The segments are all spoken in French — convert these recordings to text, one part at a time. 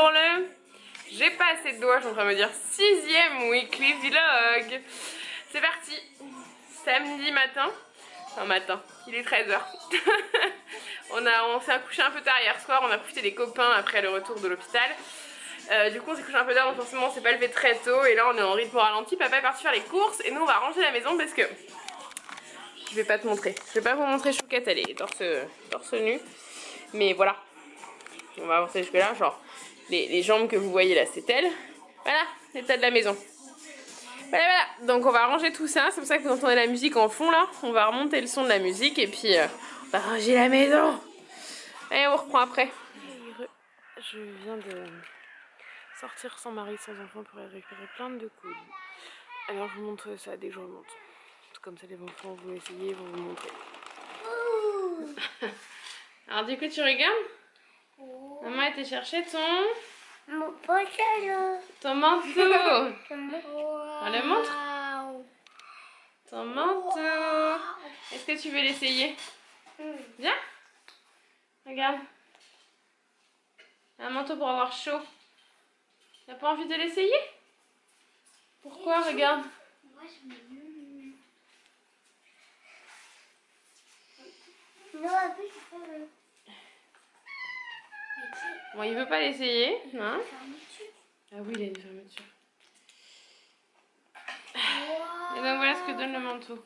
le... J'ai pas assez de doigts, je suis en train de me dire 6e weekly vlog. C'est parti. Samedi matin. Enfin matin, il est 13h. on s'est couché un peu tard hier soir, on a profité des copains après le retour de l'hôpital. Du coup on s'est couché un peu tard, donc forcément on s'est pas levé très tôt. Et là on est en rythme ralenti, papa est parti faire les courses. Et nous on va ranger la maison parce que... Je vais pas te montrer. Je vais pas vous montrer Chouquette, elle est torse nu. Mais voilà. On va avancer jusque là, genre les jambes que vous voyez là c'est elle. Voilà, l'état de la maison. Voilà, donc on va ranger tout ça, c'est pour ça que vous entendez la musique en fond là. On va remonter le son de la musique et puis on va ranger la maison. Et on reprend après. Je viens de sortir sans mari, sans enfant pour récupérer plein de coudes. Alors je vous montre ça dès que je remonte. Comme ça les enfants vont essayer, vont vous montrer. Alors du coup tu regardes? Maman a été chercher Mon pantalon. ton manteau. On le montre? Ton manteau. Est-ce que tu veux l'essayer? Viens. Regarde. Un manteau pour avoir chaud. T'as pas envie de l'essayer? Pourquoi? Regarde. Moi je me... Non, un peu, c'est pas vrai. Bon, il veut pas l'essayer. Hein? Ah oui, il a une fermeture. Wow. Et donc voilà ce que donne le manteau.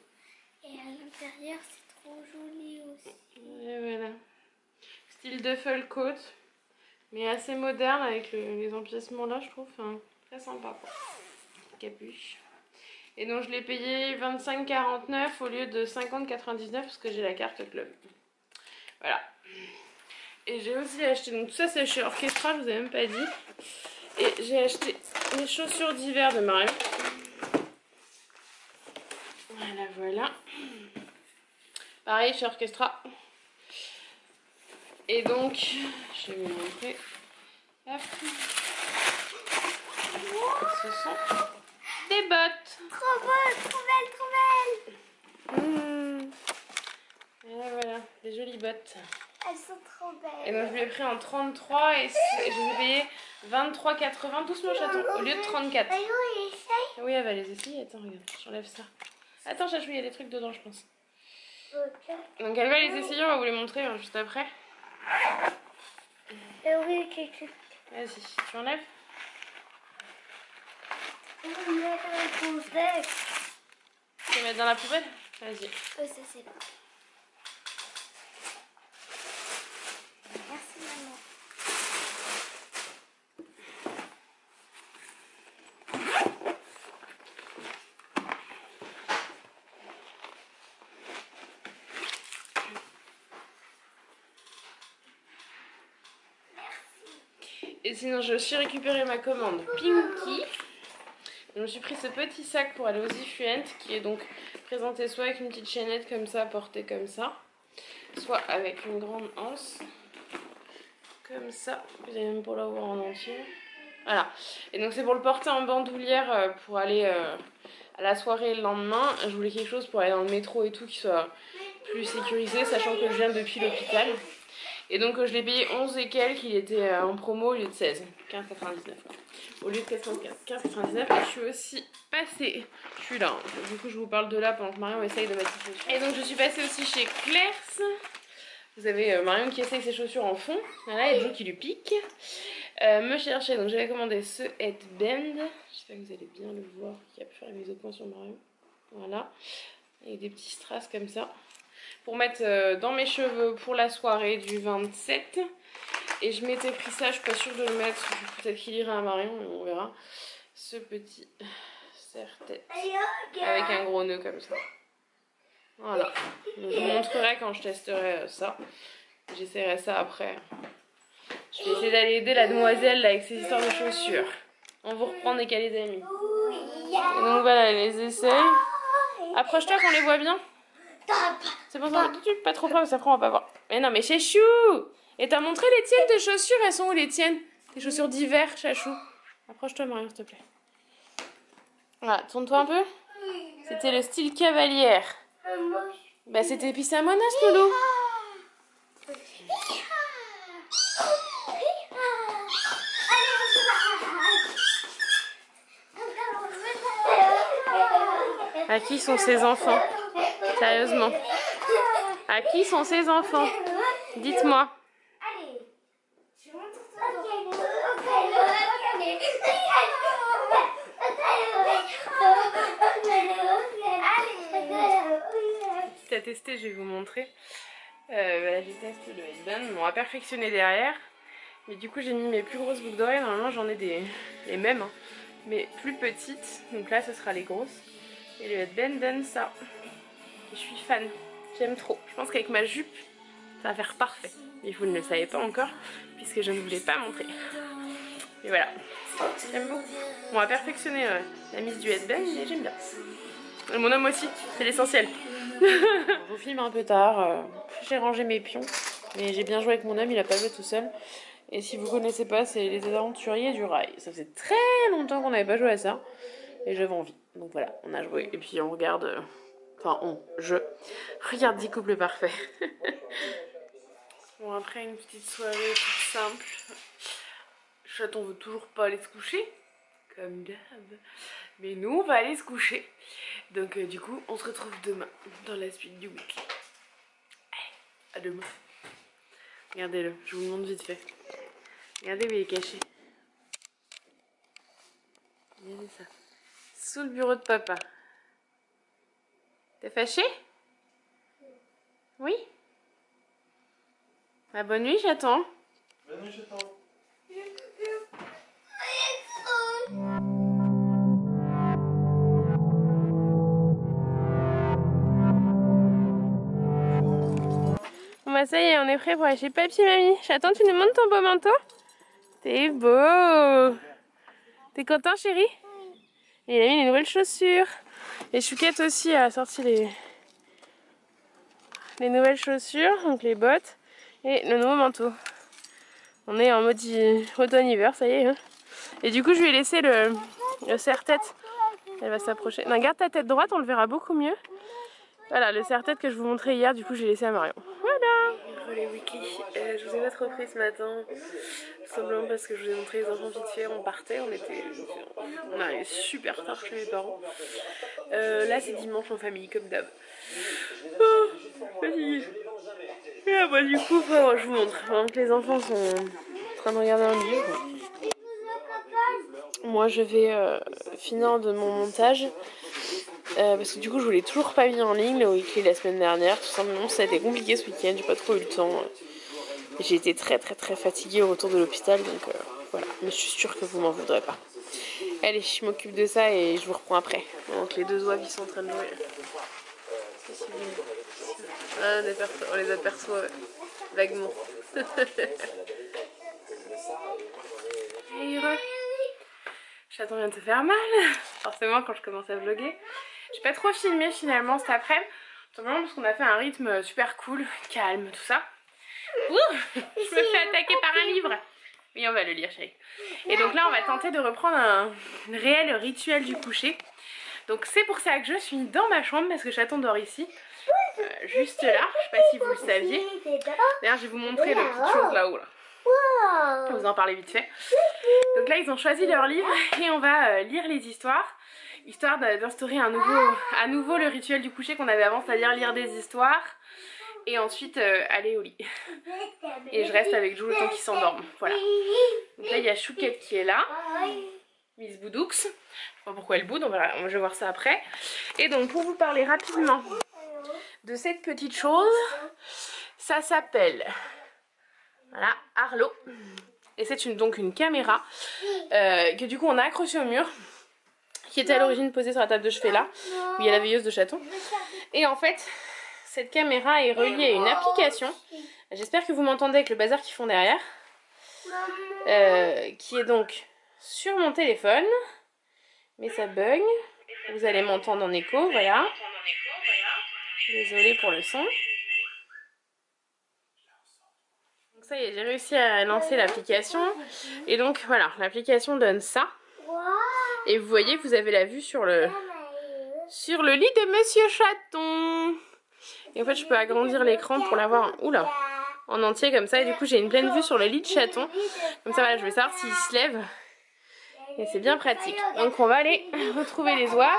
Et à l'intérieur, c'est trop joli aussi. Et voilà. Style duffel coat. Mais assez moderne avec les empiècements là, je trouve. Enfin, très sympa quoi. Capuche. Et donc je l'ai payé 25,49 au lieu de 50,99 parce que j'ai la carte club. Voilà. Et j'ai aussi acheté, donc tout ça c'est chez Orchestra, je vous ai même pas dit. Et j'ai acheté les chaussures d'hiver de Marion. Voilà, voilà. Pareil chez Orchestra. Et donc, je vais vous montrer. Hop. Ce sont des bottes. Trop beau, trop belle, trop belle. Voilà, voilà, des jolies bottes. Elles sont trop belles. Et donc je lui ai pris en 33 et je les ai payées 23,80 doucement chaton au lieu de 34. Allô, essaye. Oui, elle va les essayer. Attends, regarde, j'enlève ça. Attends, Chachou, il y a des trucs dedans, je pense. Donc elle va les essayer, on va vous les montrer juste après. Oui, quelque chose. Vas-y, tu enlèves. On met dans la poubelle. Tu peux mettre dans la poubelle. Vas-y. Ça, c'est là. Merci, maman. Et sinon, j'ai aussi récupéré ma commande Pinky. Je me suis pris ce petit sac pour aller aux Ifluent qui est donc présenté soit avec une petite chaînette comme ça, portée comme ça, soit avec une grande anse comme ça. Vous allez même pour la voir en entier. Voilà. Et donc c'est pour le porter en bandoulière pour aller à la soirée le lendemain. Je voulais quelque chose pour aller dans le métro et tout qui soit plus sécurisé, sachant que je viens depuis l'hôpital. Et donc je l'ai payé 11 et quelques, il était en promo au lieu de 16, 15,99. Au lieu de 15,99. Et je suis aussi passée, je suis là, hein. Du coup je vous parle de là pendant que Marion essaye de mettre ses chaussures. Et donc je suis passée aussi chez Claire's. Vous avez Marion qui essaye ses chaussures en fond, voilà, et Joe qui lui pique. Me chercher, donc j'avais commandé ce headband, j'espère que vous allez bien le voir, qui a pu faire mes autres points sur Marion. Voilà, avec des petits strass comme ça. Pour mettre dans mes cheveux pour la soirée du 27. Et je m'étais pris ça, je suis pas sûre de le mettre, peut-être qu'il ira à Marion, mais on verra. Ce petit serre-tête avec un gros nœud comme ça. Voilà, donc, je vous montrerai quand je testerai ça. J'essaierai ça après. Je vais essayer d'aller aider la demoiselle là, avec ses histoires de chaussures. On vous reprend dès qu'elle les a mis. Et donc voilà, elle les essaye. Approche-toi qu'on les voit bien. C'est bon, ça, pas trop près, parce qu'après on va pas voir. Mais non, mais Chachou! Et t'as montré les tiennes de chaussures? Elles sont où les tiennes? Tes chaussures d'hiver, Chachou? Approche-toi, Marion, s'il te plaît. Voilà, tourne-toi un peu. C'était le style cavalière. Bah, c'était Pissamonas, Loulou. À qui sont ces enfants? Sérieusement. À qui sont ces enfants? Dites-moi. Allez, je montre Quitte à tester, je vais vous montrer. Voilà, j'ai testé le headband. Bon, on va perfectionner derrière. Mais du coup, j'ai mis mes plus grosses boucles d'oreilles. Normalement, j'en ai les mêmes, hein, mais plus petites. Donc là, ce sera les grosses. Et le headband donne ça. Et je suis fan. J'aime trop. Je pense qu'avec ma jupe, ça va faire parfait. Et vous ne le savez pas encore, puisque je ne vous l'ai pas montré. Et voilà. J'aime beaucoup. On va perfectionner la mise du headband, mais j'aime bien. Et mon homme aussi, c'est l'essentiel. Je vous filme un peu tard. J'ai rangé mes pions. Mais j'ai bien joué avec mon homme, il a pas joué tout seul. Et si vous connaissez pas, c'est les aventuriers du rail. Ça fait très longtemps qu'on n'avait pas joué à ça. Et j'avais envie. Donc voilà, on a joué. Et puis on regarde... je regarde 10 couples parfaits. Bon, après une petite soirée toute simple. Chaton veut toujours pas aller se coucher. Comme d'hab. Mais nous, on va aller se coucher. Donc du coup, on se retrouve demain dans la suite du week. Allez, à demain. Regardez-le, je vous le montre vite fait. Regardez où il est caché. Regardez ça. Sous le bureau de papa. T'es fâché? Oui? Bah, bonne nuit, chaton. Bonne nuit, chaton. Bon bah ça y est, on est prêt pour aller chez papy, mamie. Chaton, tu nous montres ton beau manteau? T'es beau. T'es content, chérie? Oui. Et il a mis les nouvelles chaussures. Et Chouquette aussi a sorti les nouvelles chaussures, donc les bottes, et le nouveau manteau. On est en mode automne-hiver, ça y est. Hein. Et du coup, je lui ai laissé le serre-tête. Elle va s'approcher. Non, garde ta tête droite, on le verra beaucoup mieux. Voilà, le serre-tête que je vous montrais hier, du coup, j'ai laissé à Marion. Voilà. Les weekly. Je vous ai pas trop pris ce matin, tout simplement parce que je vous ai montré les enfants vite fait. On partait, on arrivait super tard chez mes parents. Là, c'est dimanche en famille, comme d'hab. Oh, fatiguée. Et là, bah, du coup, je vous montre. Pendant que les enfants sont en train de regarder un livre, moi je vais finir de mon montage. Parce que du coup je voulais toujours pas mis en ligne le weekly la semaine dernière, tout simplement ça a été compliqué ce week-end, j'ai pas trop eu le temps. J'ai été très fatiguée au retour de l'hôpital, donc voilà, mais je suis sûre que vous m'en voudrez pas. Allez, je m'occupe de ça et je vous reprends après. Donc les deux oeufs ils sont en train de jouer. Ah, on les aperçoit vaguement. Hey, chaton vient de se faire mal. Forcément quand je commence à vlogger. J'ai pas trop filmé finalement cet après-midi. Tout simplement parce qu'on a fait un rythme super cool, calme, tout ça. Ouh, je me fais attaquer par un livre. Oui, on va le lire, chérie. Et donc là, on va tenter de reprendre un réel rituel du coucher. Donc c'est pour ça que je suis dans ma chambre, parce que chaton dort ici. Juste là, je sais pas si vous le saviez. D'ailleurs, je vais vous montrer la petite chose là-haut. Là. Je vais vous en parler vite fait. Donc là, ils ont choisi leur livre et on va lire les histoires. Histoire d'instaurer à nouveau le rituel du coucher qu'on avait avant, c'est-à-dire lire des histoires et ensuite aller au lit. Et je reste avec Jou le temps qu'il s'endorme. Voilà. Donc là, il y a Chouquette qui est là. Miss Boudoux. Je sais pas pourquoi elle boude, je vais voir ça après. Et donc, pour vous parler rapidement de cette petite chose, ça s'appelle voilà, Arlo. Et c'est donc une caméra que du coup on a accrochée au mur, qui était à l'origine posée sur la table de chevet là, où il y a la veilleuse de chaton. Et en fait, cette caméra est reliée à une application. J'espère que vous m'entendez avec le bazar qu'ils font derrière. Qui est donc sur mon téléphone. Mais ça bug. Vous allez m'entendre en écho, voilà. Désolée pour le son. Donc ça y est, j'ai réussi à lancer l'application. Et donc voilà, l'application donne ça. Et vous voyez, vous avez la vue sur le lit de Monsieur Chaton. Et en fait, je peux agrandir l'écran pour l'avoir en entier comme ça. Et du coup, j'ai une pleine vue sur le lit de Chaton. Comme ça, voilà, je vais savoir s'il se lève. Et c'est bien pratique. Donc, on va aller retrouver les oies.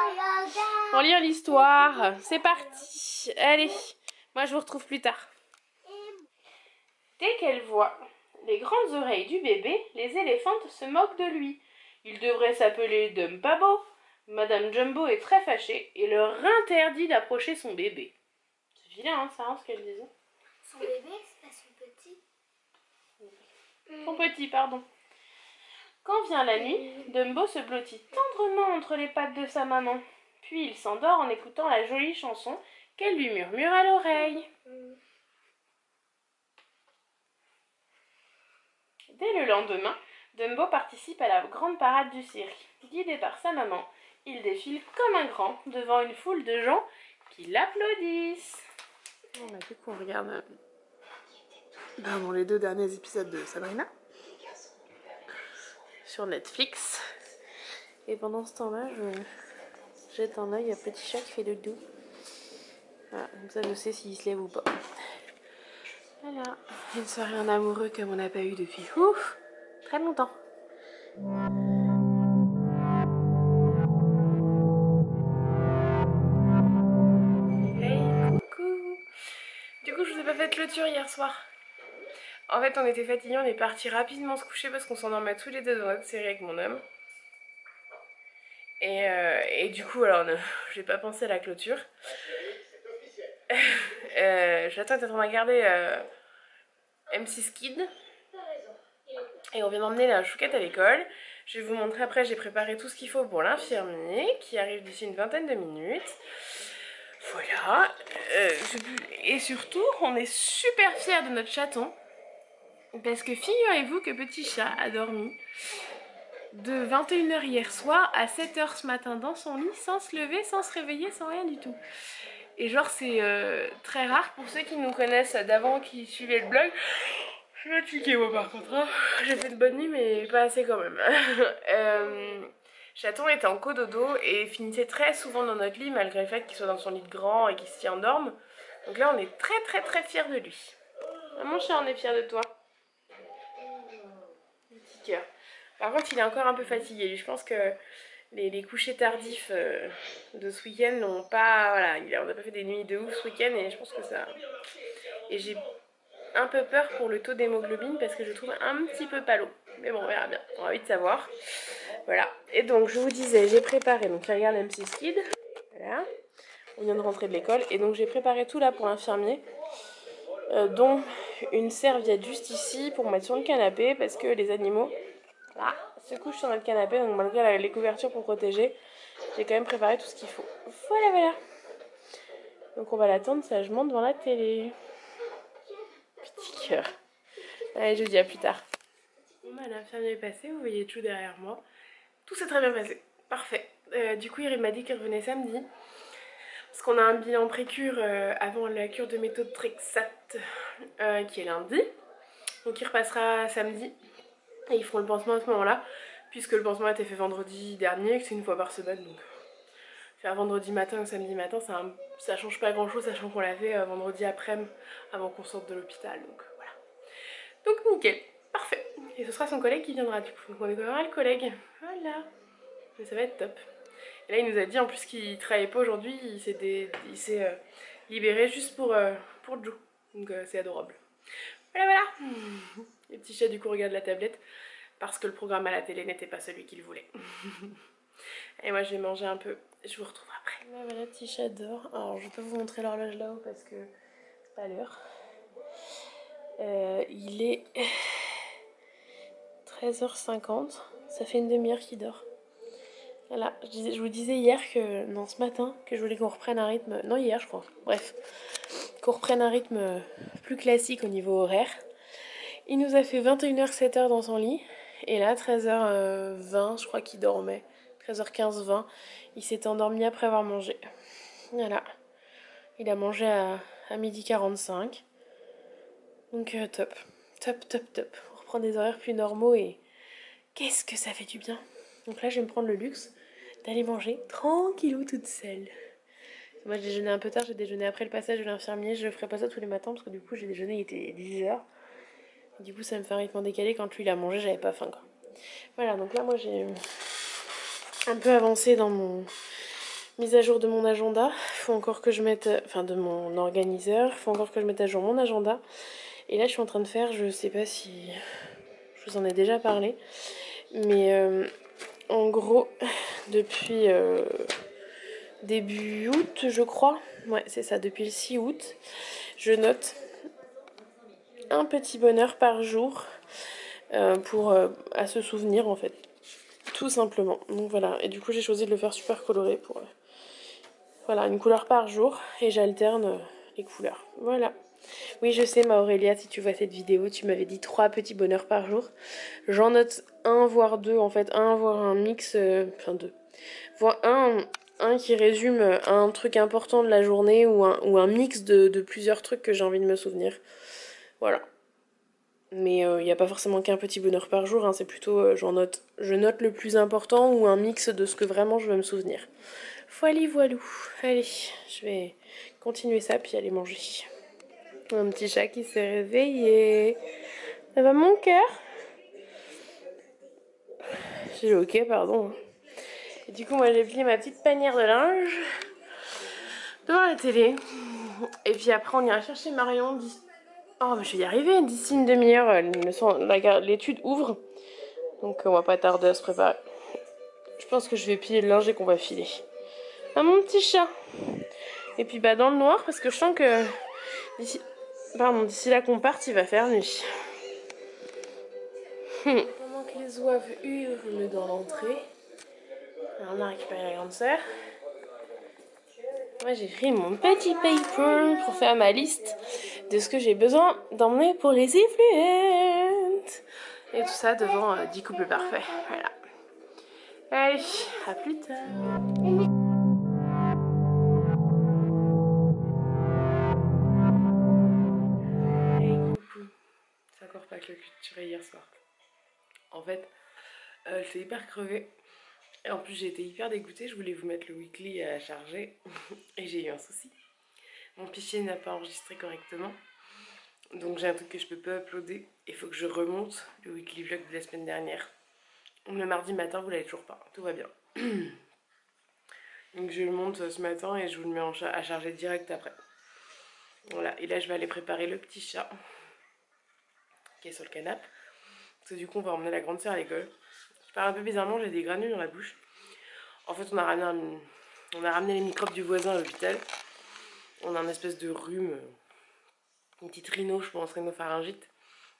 pour lire l'histoire. C'est parti. Allez, moi je vous retrouve plus tard. Dès qu'elle voit les grandes oreilles du bébé, les éléphantes se moquent de lui. Il devrait s'appeler Dumpabo. Madame Jumbo est très fâchée et leur interdit d'approcher son bébé. C'est vilain, hein, ça, ce qu'elle disait. Son bébé, c'est pas son petit. Son petit, pardon. Quand vient la nuit, Dumbo se blottit tendrement entre les pattes de sa maman. Puis il s'endort en écoutant la jolie chanson qu'elle lui murmure à l'oreille. Dès le lendemain, Dumbo participe à la grande parade du cirque. Guidé par sa maman, il défile comme un grand devant une foule de gens qui l'applaudissent. Du coup, on regarde les 2 derniers épisodes de Sabrina sur Netflix. Et pendant ce temps-là, je jette un œil à Petit Chat qui fait le doux. Voilà, comme ça je sais s'il se lève ou pas. Voilà, une soirée en amoureux comme on n'a pas eu depuis très longtemps. Hey, coucou. Du coup, je vous ai pas fait de clôture hier soir. En fait, on était fatigués, on est parti rapidement se coucher parce qu'on s'endormait tous les deux dans notre série avec mon homme. Et du coup, alors, j'ai pas pensé à la clôture. J'attends d'être en train de regarder M6 Kid. Et on vient d'emmener la chouquette à l'école. Je vais vous montrer après, j'ai préparé tout ce qu'il faut pour l'infirmier qui arrive d'ici une vingtaine de minutes. Voilà. Et surtout, on est super fiers de notre chaton. Parce que figurez-vous que Petit Chat a dormi de 21h hier soir à 7h ce matin dans son lit, sans se lever, sans se réveiller, sans rien du tout. Et genre c'est très rare pour ceux qui nous connaissent d'avant, qui suivaient le blog. Je suis fatiguée moi par contre, hein. J'ai fait de bonnes nuits mais pas assez quand même. Chaton était en cododo et finissait très souvent dans notre lit malgré le fait qu'il soit dans son lit de grand et qu'il s'y endorme. Donc là on est très fiers de lui. Mon chat, on est fiers de toi. Petit cœur. Par contre il est encore un peu fatigué, lui. Je pense que les couchers tardifs de ce week-end n'ont pas... Voilà, on n'a pas fait des nuits de ouf ce week-end et je pense que ça... Et j'ai un peu peur pour le taux d'hémoglobine parce que je trouve un petit peu palo. Mais bon, on verra bien, on va vite savoir. Voilà, et donc je vous disais, j'ai préparé, donc je regarde M6 Kid. Voilà, on vient de rentrer de l'école. Et donc j'ai préparé tout là pour l'infirmier. Dont une serviette juste ici pour mettre sur le canapé parce que les animaux se couchent sur notre canapé. Donc malgré les couvertures pour protéger, j'ai quand même préparé tout ce qu'il faut. Voilà. Donc on va l'attendre sagement devant la télé. Petit cœur. Allez, je vous dis à plus tard. Bon bah l'infirmier est passé, vous voyez tout derrière moi. Tout s'est très bien passé. Parfait. Du coup, il m'a dit qu'il revenait samedi. Parce qu'on a un bilan pré-cure avant la cure de méthotrexate qui est lundi. Donc il repassera samedi. Et ils feront le pansement à ce moment-là. Puisque le pansement a été fait vendredi dernier, que c'est une fois par semaine. Donc faire vendredi matin ou samedi matin, ça change pas grand-chose, sachant qu'on l'a fait vendredi après-midi avant qu'on sorte de l'hôpital. Donc voilà. Donc nickel. Parfait. Et ce sera son collègue qui viendra du coup. Donc on découvrira le collègue. Voilà. Mais ça va être top. Et là il nous a dit en plus qu'il travaillait pas aujourd'hui, il s'est libéré juste pour Joe. Donc c'est adorable. Voilà. Les petits chats du coup regardent la tablette parce que le programme à la télé n'était pas celui qu'il voulait. Et moi je vais manger un peu. Je vous retrouve après. Là voilà, petit chat dort. Alors je peux vous montrer l'horloge là-haut parce que c'est pas l'heure. Il est 13h50. Ça fait une demi-heure qu'il dort. Voilà, je vous disais hier que, non ce matin, que je voulais qu'on reprenne un rythme, non hier je crois, bref, qu'on reprenne un rythme plus classique au niveau horaire. Il nous a fait 21h, 7h dans son lit, et là 13h20 je crois qu'il dormait, 13h15, 20, il s'est endormi après avoir mangé. Voilà, il a mangé à 12h45, donc top, on reprend des horaires plus normaux et qu'est-ce que ça fait du bien. Donc là je vais me prendre le luxe d'aller manger tranquillou toute seule. Moi j'ai déjeuné un peu tard, j'ai déjeuné après le passage de l'infirmier. Je ferai pas ça tous les matins parce que du coup j'ai déjeuné, il était 10h. Du coup ça me fait un rythme décalé, quand lui il a mangé j'avais pas faim quoi. Voilà, donc là moi j'ai un peu avancé dans mise à jour de mon agenda. Faut encore que je mette, enfin de mon organiseur. Faut encore que je mette à jour mon agenda. Et là, je suis en train de faire, je sais pas si je vous en ai déjà parlé, mais en gros, depuis début août, je crois. Ouais, c'est ça, depuis le 6 août, je note un petit bonheur par jour pour à se souvenir en fait. Tout simplement. Donc voilà. Et du coup, j'ai choisi de le faire super coloré pour voilà, une couleur par jour. Et j'alterne les couleurs. Voilà. Oui, je sais, ma Aurélia, si tu vois cette vidéo, tu m'avais dit 3 petits bonheurs par jour. J'en note un, voire 2, en fait. Un, voire un mix, enfin 2. Voire un qui résume un truc important de la journée ou un mix de plusieurs trucs que j'ai envie de me souvenir. Voilà. Mais il n'y a pas forcément qu'un petit bonheur par jour, hein, c'est plutôt je note le plus important ou un mix de ce que vraiment je veux me souvenir. Voilà, voilou. Allez, je vais continuer ça puis aller manger. Un petit chat qui s'est réveillé. Ça va mon cœur? J'ai dit ok, pardon. Et du coup, moi j'ai plié ma petite panière de linge devant la télé. Et puis après, on ira chercher Marion. Oh, je vais y arriver. D'ici une demi-heure, l'étude ouvre. Donc on va pas tarder à se préparer. Je pense que je vais plier le linge et qu'on va filer. Ah, mon petit chat. Et puis bah dans le noir parce que je sens que d'ici là qu'on parte, il va faire nuit. Pendant que les oives hurlent dans l'entrée, on a récupéré la grande sœur. Moi j'ai pris mon petit paper pour faire ma liste de ce que j'ai besoin d'emmener pour les influentes. Et tout ça devant 10 couples parfaits. Voilà. Allez, à plus tard. Hey coucou. C'est encore pas que le cul de tiré hier soir. En fait, j'étais hyper crevée. Et en plus j'ai été hyper dégoûtée, je voulais vous mettre le weekly à charger. Et j'ai eu un souci. Mon fichier n'a pas enregistré correctement. Donc j'ai un truc que je peux pas uploader. Il faut que je remonte le weekly vlog de la semaine dernière. Le mardi matin, vous l'avez toujours pas. Tout va bien. Donc je le monte ce matin et je vous le mets à charger direct après. Voilà, et là je vais aller préparer le petit chat qui est sur le canapé. Parce que du coup on va emmener la grande sœur à l'école. Je parle un peu bizarrement, j'ai des granules dans la bouche. En fait on a ramené les microbes du voisin à l'hôpital. On a une espèce de rhume, une petite rhino, je pense, rhinopharyngite.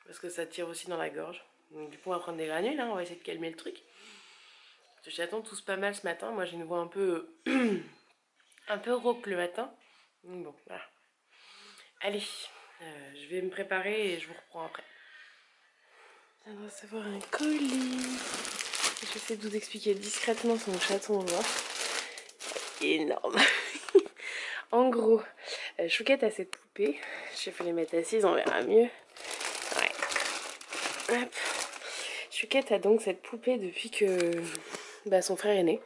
Parce que ça tire aussi dans la gorge. Donc du coup on va prendre des granules, hein, on va essayer de calmer le truc. Le chaton tousse pas mal ce matin, moi j'ai une voix un peu un peu rauque le matin. Donc bon, voilà. Allez, je vais me préparer et je vous reprends après. Je viens de recevoir un colis. J'essaie de vous expliquer discrètement son chaton noir. Énorme. En gros, Chouquette a cette poupée. Je vais les mettre assises, on verra mieux. Ouais. Hop. Chouquette a donc cette poupée depuis que son frère est né.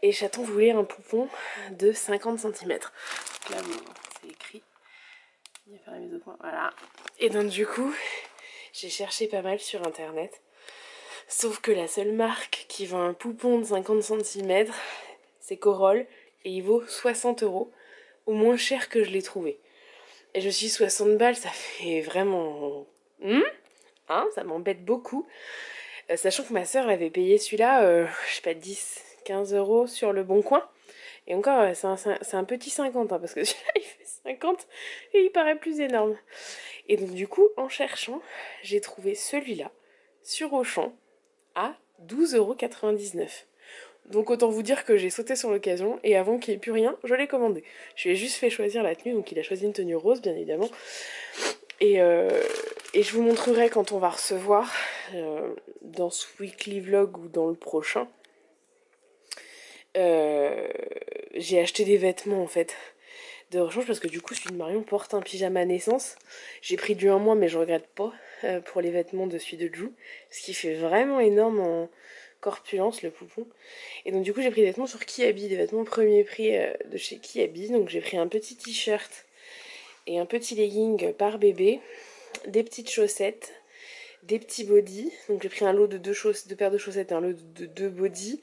Et Chaton voulait un poupon de 50 cm. Là, bon, c'est écrit. Il va faire la mise au point. Voilà. Et donc, du coup, j'ai cherché pas mal sur internet. Sauf que la seule marque qui vend un poupon de 50 cm, c'est Corolle. Et il vaut 60 €. Au moins cher que je l'ai trouvé. Et je me suis dit, 60 balles, ça fait vraiment... hein, ça m'embête beaucoup. Sachant que ma soeur avait payé celui-là, je sais pas, 10, 15 € sur le Bon Coin. Et encore, c'est un petit 50, hein, parce que celui-là, il fait 50 et il paraît plus énorme. Et donc, du coup, en cherchant, j'ai trouvé celui-là sur Auchan à 12,99 €. Donc, autant vous dire que j'ai sauté sur l'occasion et avant qu'il n'y ait plus rien, je l'ai commandé. Je lui ai juste fait choisir la tenue, donc il a choisi une tenue rose, bien évidemment. Et je vous montrerai quand on va recevoir, dans ce weekly vlog ou dans le prochain. J'ai acheté des vêtements en fait de rechange parce que du coup celui de Marion porte un pyjama naissance. J'ai pris du 1 mois mais je regrette pas pour les vêtements de celui de Jou. Ce qui fait vraiment énorme en corpulence le poupon. Et donc du coup j'ai pris des vêtements sur Kiabi, des vêtements premier prix de chez Kiabi. Donc j'ai pris un petit t-shirt et un petit legging par bébé, des petites chaussettes, des petits bodys. Donc j'ai pris un lot de deux paires de chaussettes et un lot de 2 bodys.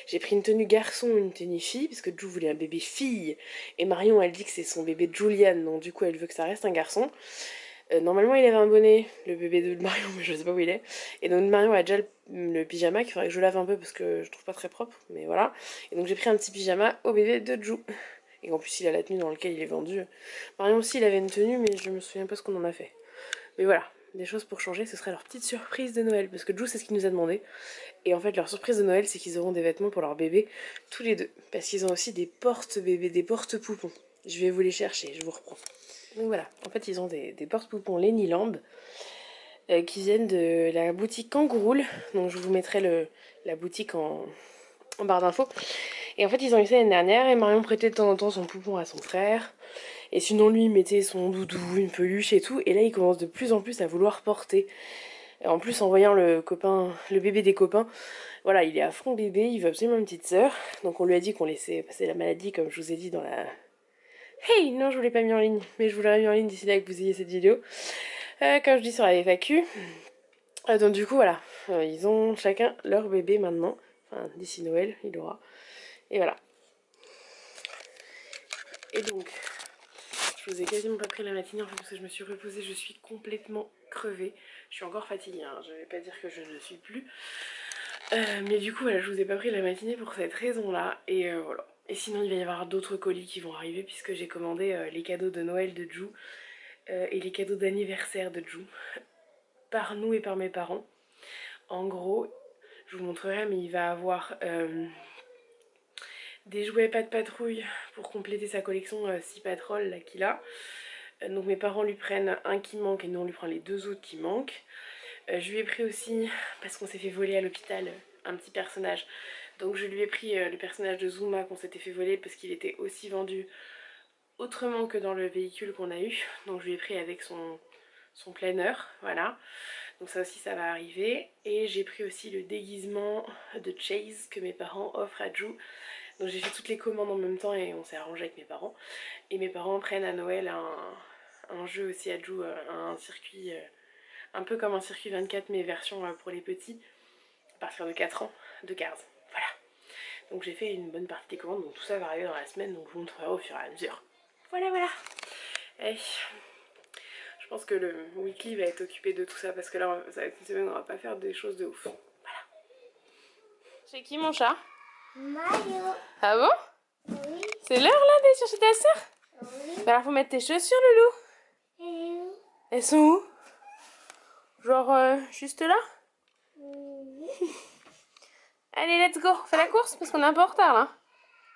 J'ai pris une tenue garçon, une tenue fille, parce que Ju voulait un bébé fille. Et Marion, elle dit que c'est son bébé Julian, donc du coup elle veut que ça reste un garçon. Normalement il avait un bonnet, le bébé de Marion, mais je sais pas où il est. Et donc Marion a déjà le pyjama qu'il faudrait que je lave un peu parce que je trouve pas très propre, mais voilà. Et donc j'ai pris un petit pyjama au bébé de Ju. Et en plus il a la tenue dans laquelle il est vendu. Marion aussi il avait une tenue, mais je me souviens pas ce qu'on en a fait. Mais voilà, des choses pour changer, ce serait leur petite surprise de Noël. Parce que Ju c'est ce qu'il nous a demandé. Et en fait leur surprise de Noël c'est qu'ils auront des vêtements pour leur bébé, tous les deux. Parce qu'ils ont aussi des porte-bébés, des porte-poupons. Je vais vous les chercher, je vous reprends. Donc voilà, en fait ils ont des porte-poupons Lenny Lamb qui viennent de la boutique Kangourou. Donc je vous mettrai la boutique en barre d'infos. Et en fait ils ont eu ça l'année dernière et Marion prêtait de temps en temps son poupon à son frère. Et sinon lui il mettait son doudou, une peluche et tout. Et là il commence de plus en plus à vouloir porter. Et en plus en voyant le bébé des copains, voilà il est à fond bébé, il veut absolument une petite sœur. Donc on lui a dit qu'on laissait passer la maladie comme je vous ai dit dans la... Hey, non je vous l'ai pas mis en ligne, mais je vous l'aurais mis en ligne d'ici là que vous ayez cette vidéo. Comme je dis sur la FAQ. Donc du coup voilà, ils ont chacun leur bébé maintenant. Enfin d'ici Noël il aura. Et voilà. Et donc, je vous ai quasiment pas pris la matinée en fait parce que je me suis reposée, je suis complètement crevée. Je suis encore fatiguée, hein. Je vais pas dire que je ne le suis plus. Mais du coup voilà, je vous ai pas pris la matinée pour cette raison là. Et voilà. Et sinon il va y avoir d'autres colis qui vont arriver puisque j'ai commandé les cadeaux de Noël de Ju et les cadeaux d'anniversaire de Ju par nous et par mes parents. En gros, je vous montrerai, mais il va avoir des jouets pas de patrouille pour compléter sa collection 6 patrolles là qu'il a. Donc mes parents lui prennent un qui manque et nous on lui prend les 2 autres qui manquent. Je lui ai pris aussi, parce qu'on s'est fait voler à l'hôpital, un petit personnage. Donc je lui ai pris le personnage de Zuma qu'on s'était fait voler parce qu'il était aussi vendu autrement que dans le véhicule qu'on a eu. Donc je lui ai pris avec son planeur, voilà. Donc ça aussi ça va arriver. Et j'ai pris aussi le déguisement de Chase que mes parents offrent à Ju. Donc j'ai fait toutes les commandes en même temps et on s'est arrangé avec mes parents. Et mes parents prennent à Noël un jeu aussi à Ju, un circuit, un peu comme un circuit 24 mais version pour les petits, à partir de 4 ans, de Cars. Voilà. Donc j'ai fait une bonne partie des commandes, donc tout ça va arriver dans la semaine, donc je vous montrerai au fur et à mesure. Voilà, voilà. Et je pense que le weekly va être occupé de tout ça parce que là, ça va être une semaine où on va pas faire des choses de ouf. Voilà. C'est qui mon chat? Mario. Ah bon? Oui. C'est l'heure là d'aller chercher ta soeur? Oui. Bah alors faut mettre tes chaussures, Loulou. Et où? Elles sont où? Genre juste là? Oui. Allez, let's go. Fais la course parce qu'on est un peu en retard là.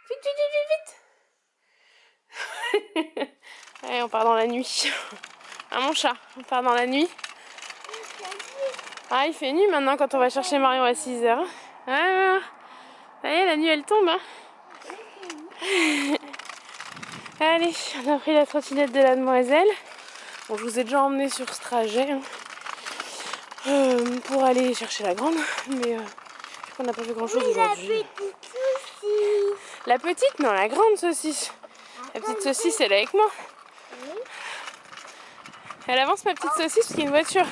Vite, vite, vite, vite, vite. Allez, on part dans la nuit. Ah mon chat, on part dans la nuit. Ah, il fait nuit maintenant quand on va chercher Marion à 6h. Ah, ça y est, la nuit elle tombe. Hein. Allez, on a pris la trottinette de la demoiselle. Bon, je vous ai déjà emmené sur ce trajet hein, pour aller chercher la grande, mais on n'a pas fait grand chose aujourd'hui. La petite saucisse. La petite? Non, la grande saucisse. La petite saucisse, elle est avec moi. Oui. Elle avance ma petite saucisse parce qu'il y a une voiture.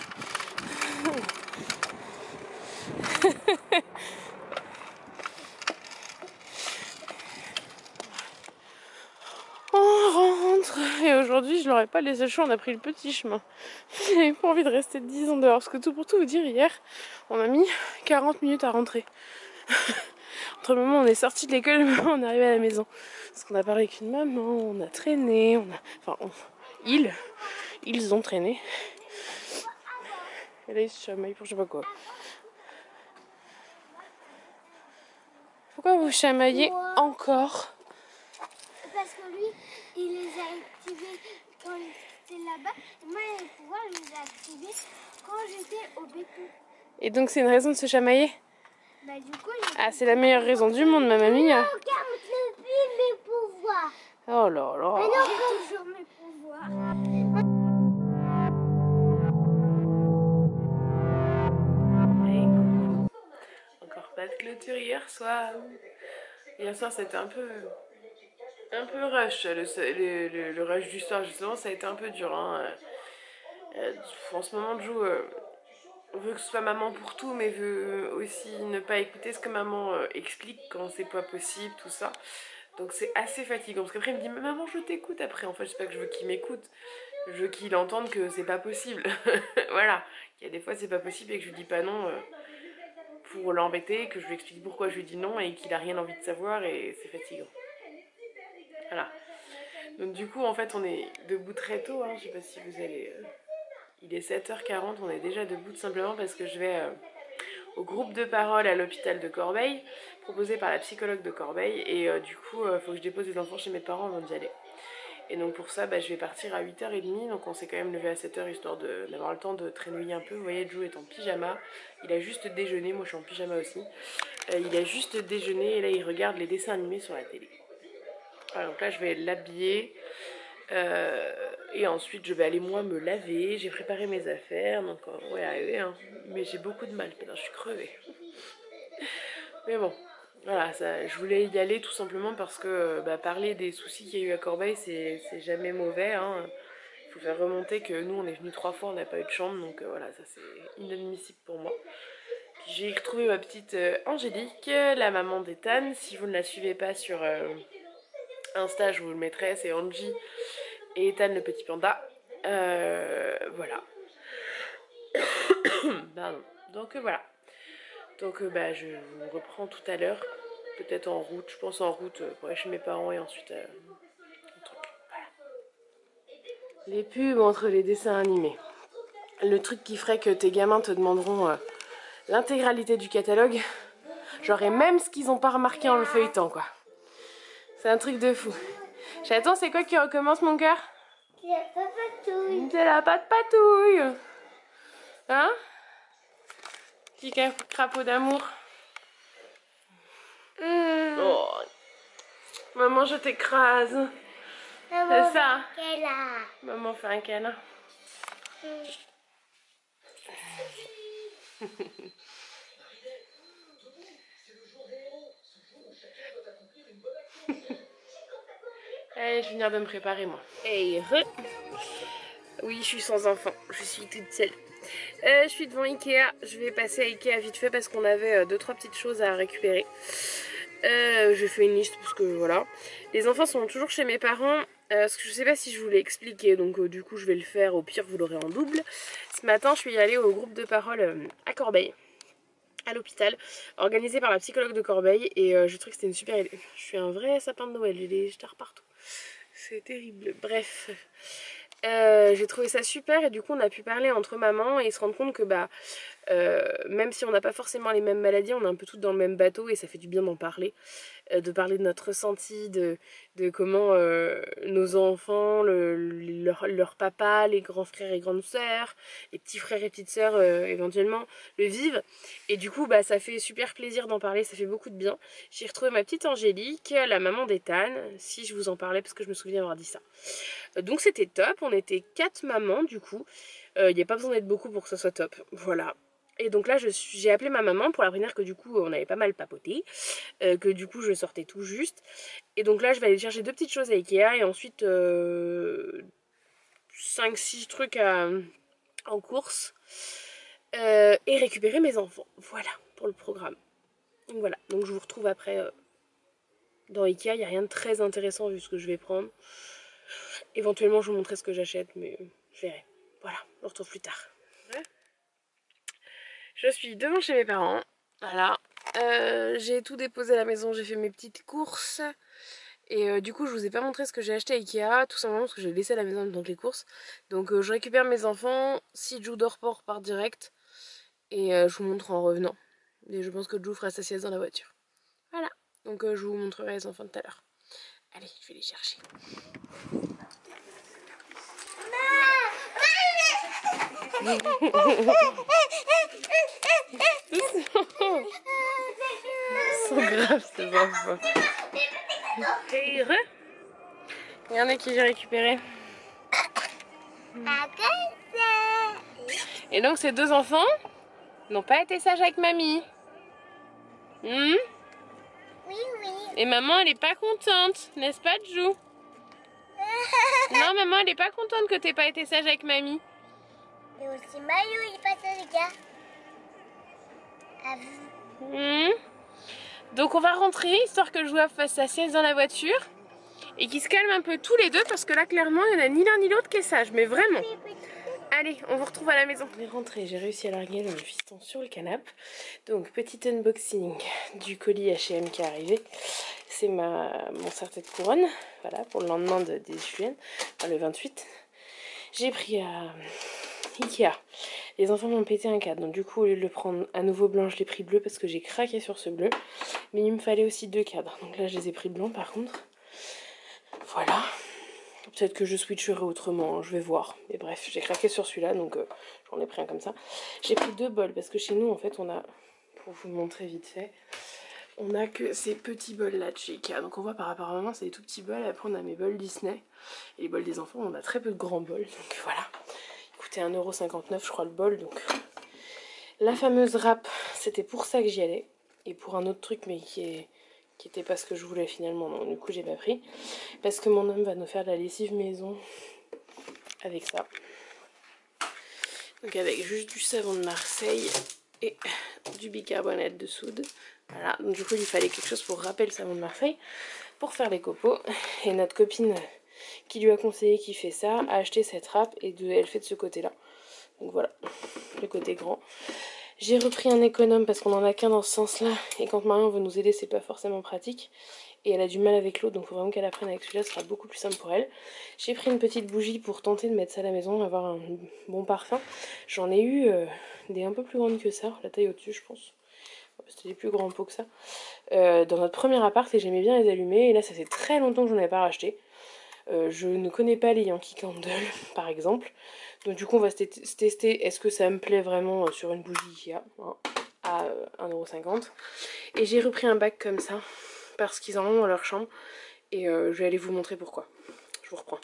On rentre. Et aujourd'hui, je l'aurais pas laissé le choix, on a pris le petit chemin. J'avais pas envie de rester 10 ans dehors. Parce que tout pour tout vous dire, hier, on a mis 40 minutes à rentrer. Entre le moment où on est sorti de l'école et le moment où on est arrivé à la maison. Parce qu'on a parlé avec une maman, on a traîné, ils ont traîné. Et là, ils se chamaillent pour je sais pas quoi. Pourquoi vous chamaillez encore? Parce que lui, il les a activés quand j'étais là-bas. Moi, les pouvoirs, je les ai activés quand j'étais au béton. Et donc, c'est une raison de se chamailler? Bah, du coup, ah, c'est la meilleure raison du monde, ma mamie. Non, regarde mes pouvoirs. Oh là là. Mais non, j'ai toujours mes pouvoirs. Encore pas de clôture hier soir. Hier soir, c'était un peu rush. Le rush du soir, justement, ça a été un peu dur. Hein. En ce moment, Ju, veut que ce soit maman pour tout, mais veut aussi ne pas écouter ce que maman explique quand c'est pas possible, tout ça. Donc c'est assez fatigant, parce qu'après il me dit mais maman je t'écoute après, en fait c'est pas que je veux qu'il m'écoute, je veux qu'il entende que c'est pas possible. Voilà, il y a des fois c'est pas possible et que je lui dis pas non pour l'embêter, que je lui explique pourquoi je lui dis non et qu'il a rien envie de savoir et c'est fatigant. Voilà. Donc du coup en fait on est debout très tôt, hein. Je sais pas si vous allez... Il est 7h40, on est déjà debout tout simplement parce que je vais au groupe de parole à l'hôpital de Corbeil, proposé par la psychologue de Corbeil, et du coup il faut que je dépose les enfants chez mes parents avant d'y aller. Et donc pour ça je vais partir à 8h30, donc on s'est quand même levé à 7h histoire d'avoir le temps de traînouiller un peu. Vous voyez, Joe est en pyjama, il a juste déjeuné, moi je suis en pyjama aussi. Il a juste déjeuné et là il regarde les dessins animés sur la télé. Voilà, donc là je vais l'habiller. Et ensuite je vais aller moi me laver, j'ai préparé mes affaires, donc on va y arriver, hein. Mais j'ai beaucoup de mal, je suis crevée. Mais bon, voilà, ça, je voulais y aller tout simplement parce que parler des soucis qu'il y a eu à Corbeil, c'est jamais mauvais, hein. Il faut faire remonter que nous on est venus 3 fois, on n'a pas eu de chambre, donc voilà, ça c'est inadmissible pour moi. J'ai retrouvé ma petite Angélique, la maman d'Ethan. Si vous ne la suivez pas sur Insta, je vous le mettrai, c'est Angie et Ethan le petit panda. Voilà. Pardon. Donc voilà. Donc je vous reprends tout à l'heure. Peut-être en route, je pense en route pour aller chez mes parents et ensuite un truc. Voilà. Les pubs entre les dessins animés. Le truc qui ferait que tes gamins te demanderont l'intégralité du catalogue. Genre et même ce qu'ils n'ont pas remarqué en le feuilletant quoi. C'est un truc de fou. Chaton, c'est quoi qui recommence mon cœur? C'est la pâte patouille. C'est la pâte patouille. Hein? Petit crapaud d'amour. Oh. Maman, je t'écrase. C'est ça? Maman fait un câlin. Allez, je vais venir de me préparer moi. Hey, oui, je suis sans enfant, je suis toute seule. Je suis devant Ikea, je vais passer à Ikea vite fait parce qu'on avait 2-3 petites choses à récupérer. J'ai fait une liste parce que voilà. Les enfants sont toujours chez mes parents, parce que je sais pas si je vous l'ai expliqué, donc du coup je vais le faire, au pire vous l'aurez en double. Ce matin je suis allée au groupe de parole à Corbeil, à l'hôpital, organisé par la psychologue de Corbeil, et je trouve que c'était une super idée. Je suis un vrai sapin de Noël, j'ai des stars partout. C'est terrible, bref. J'ai trouvé ça super et du coup on a pu parler entre mamans et se rendre compte que même si on n'a pas forcément les mêmes maladies, on est un peu toutes dans le même bateau et ça fait du bien d'en parler. De parler de notre ressenti, de comment nos enfants, leur papa, les grands frères et grandes sœurs, les petits frères et petites sœurs éventuellement le vivent. Et du coup ça fait super plaisir d'en parler, ça fait beaucoup de bien. J'ai retrouvé ma petite Angélique, la maman d'Ethan, si je vous en parlais parce que je me souviens avoir dit ça. Donc c'était top, on était 4 mamans du coup, il n'y a pas besoin d'être beaucoup pour que ça soit top, voilà. Et donc là j'ai appelé ma maman pour la prévenir que du coup on avait pas mal papoté, que du coup je sortais tout juste. Et donc là je vais aller chercher 2 petites choses à Ikea et ensuite 5-6 trucs en course et récupérer mes enfants, voilà pour le programme. Donc voilà, donc je vous retrouve après dans Ikea, il n'y a rien de très intéressant vu ce que je vais prendre. Éventuellement je vous montrerai ce que j'achète mais je verrai. Voilà, on se retrouve plus tard. Je suis devant chez mes parents, voilà. J'ai tout déposé à la maison, j'ai fait mes petites courses. Et du coup je vous ai pas montré ce que j'ai acheté à Ikea, tout simplement parce que j'ai laissé à la maison dans les courses. Donc je récupère mes enfants, si Jou dort pas on repart direct. Et je vous montre en revenant. Et je pense que Jou fera sa sieste dans la voiture. Voilà, donc je vous montrerai les enfants tout à l'heure. Allez, je vais les chercher. Ils sont graves ces enfants. Hey, regardez qui j'ai récupéré. Et donc ces 2 enfants n'ont pas été sages avec mamie. Oui, oui. Et maman elle est pas contente, n'est-ce pas Jou? Non maman elle est pas contente que t'aies pas été sage avec mamie. Et aussi Maillot il est pas sage les gars. À vous. Donc on va rentrer, histoire que Joao fasse sa sieste dans la voiture. Et qu'ils se calment un peu tous les deux, parce que là, clairement, il n'y en a ni l'un ni l'autre qui est sage. Mais vraiment. Allez, on vous retrouve à la maison. On est rentré, j'ai réussi à larguer le fiston sur le canapé. Donc, petit unboxing du colis H&M qui est arrivé. C'est mon serre-tête de couronne, voilà, pour le lendemain des juin, enfin, le 28. J'ai pris à Ikea. Les enfants m'ont pété un cadre, donc du coup, au lieu de le prendre à nouveau blanc, je l'ai pris bleu parce que j'ai craqué sur ce bleu. Mais il me fallait aussi 2 cadres, donc là, je les ai pris blancs par contre. Voilà. Peut-être que je switcherai autrement, je vais voir. Mais bref, j'ai craqué sur celui-là, donc j'en ai pris un comme ça. J'ai pris 2 bols, parce que chez nous, en fait, on a, pour vous montrer vite fait, on a que ces petits bols-là de chez Ikea. Donc on voit par rapport à maman, c'est des tout petits bols. Après, on a mes bols Disney. Et les bols des enfants, on a très peu de grands bols. Donc voilà. Il coûtait 1,59 €, je crois, le bol. Donc la fameuse râpe, c'était pour ça que j'y allais. Et pour un autre truc, mais qui était pas ce que je voulais finalement, donc du coup j'ai pas pris parce que mon homme va nous faire de la lessive maison avec ça, donc avec juste du savon de Marseille et du bicarbonate de soude. Voilà, donc du coup il fallait quelque chose pour râper le savon de Marseille pour faire les copeaux, et notre copine qui lui a conseillé, qui fait ça, a acheté cette râpe et elle fait de ce côté là, donc voilà le côté grand. J'ai repris un économe parce qu'on en a qu'un dans ce sens-là, et quand Marion veut nous aider, c'est pas forcément pratique. Et elle a du mal avec l'autre, donc il faut vraiment qu'elle apprenne avec celui-là, ce sera beaucoup plus simple pour elle. J'ai pris une petite bougie pour tenter de mettre ça à la maison, avoir un bon parfum. J'en ai eu des un peu plus grandes que ça, la taille au-dessus, je pense. C'était des plus grands pots que ça. Dans notre premier appart, et j'aimais bien les allumer, et là, ça fait très longtemps que je n'en ai pas racheté. Je ne connais pas les Yankee Candle, par exemple. Donc du coup, on va tester, est-ce que ça me plaît vraiment sur une bougie Ikea, hein, à 1,50 €. Et j'ai repris un bac comme ça, parce qu'ils en ont dans leur chambre. Et je vais aller vous montrer pourquoi. Je vous reprends.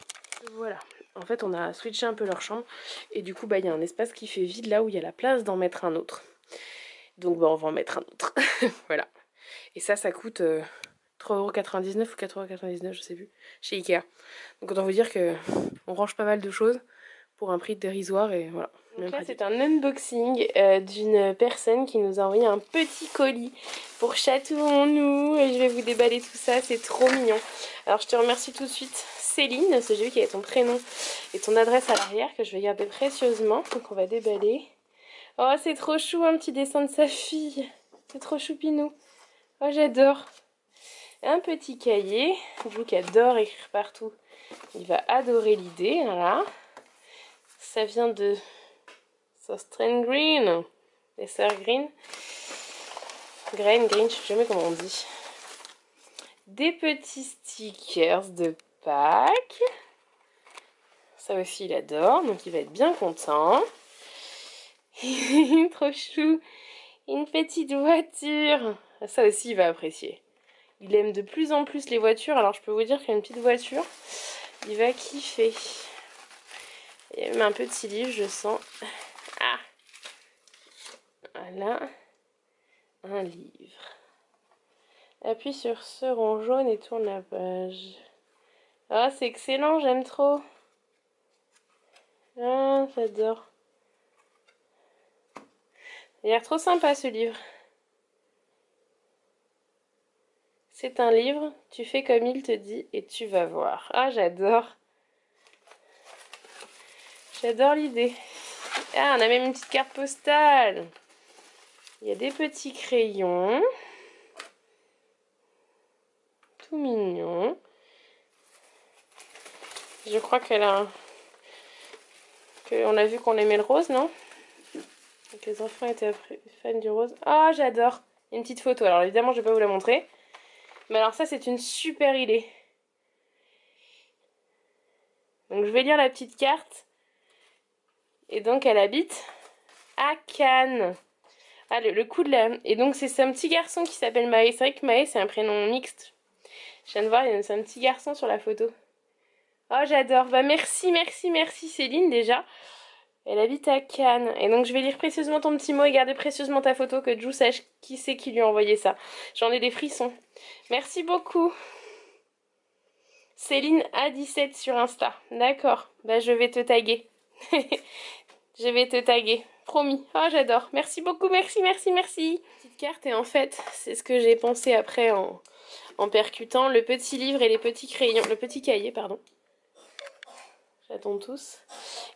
Voilà. En fait, on a switché un peu leur chambre. Et du coup, bah, il y a un espace qui fait vide là où il y a la place d'en mettre un autre. Donc, bah, on va en mettre un autre. Voilà. Et ça coûte 3,99 € ou 4,99 €, je sais plus, chez Ikea. Donc, autant vous dire que on range pas mal de choses pour un prix dérisoire, et voilà. Donc là, c'est un unboxing d'une personne qui nous a envoyé un petit colis pour Chatouillons-nous, et je vais vous déballer tout ça, c'est trop mignon. Alors je te remercie tout de suite Céline, parce que j'ai vu qu'il y avait ton prénom et ton adresse à l'arrière que je vais garder précieusement, donc on va déballer. Oh, c'est trop chou, un petit dessin de sa fille, c'est trop choupinou. Oh, j'adore. Un petit cahier, vous qui adore écrire partout, il va adorer l'idée, voilà. Ça vient de Sostrain Green, les sœurs Green. Green, je sais jamais comment on dit. Des petits stickers de Pâques. Ça aussi, il adore, donc il va être bien content. Trop chou. Une petite voiture. Ça aussi, il va apprécier. Il aime de plus en plus les voitures, alors je peux vous dire qu'une petite voiture, il va kiffer. Il y a même un petit livre, je sens. Ah! Voilà. Un livre. Appuie sur ce rond jaune et tourne la page. Ah, c'est excellent, j'aime trop. Ah, j'adore. Il a l'air trop sympa ce livre. C'est un livre, tu fais comme il te dit et tu vas voir. Ah, j'adore. J'adore l'idée. Ah, on a même une petite carte postale. Il y a des petits crayons. Tout mignon. Je crois qu'elle a... On a vu qu'on aimait le rose, non? Donc les enfants étaient fans du rose. Ah, j'adore. Il y a une petite photo. Alors évidemment, je vais pas vous la montrer. Mais alors ça, c'est une super idée. Donc je vais lire la petite carte. Et donc elle habite à Cannes. Ah, le coup de la... Et donc c'est un petit garçon qui s'appelle Maë. C'est vrai que Maë, c'est un prénom mixte. Je viens de voir, c'est un petit garçon sur la photo. Oh, j'adore. Bah merci, merci, merci Céline déjà. Elle habite à Cannes. Et donc je vais lire précieusement ton petit mot et garder précieusement ta photo, que Jou sache qui c'est qui lui a envoyé ça. J'en ai des frissons. Merci beaucoup. Céline A17 sur Insta. D'accord. Bah je vais te taguer. Je vais te taguer. Promis. Ah, j'adore. Merci beaucoup, merci, merci, merci. Petite carte et en fait, c'est ce que j'ai pensé après en percutant le petit livre et les petits crayons, le petit cahier, pardon. J'attends tous.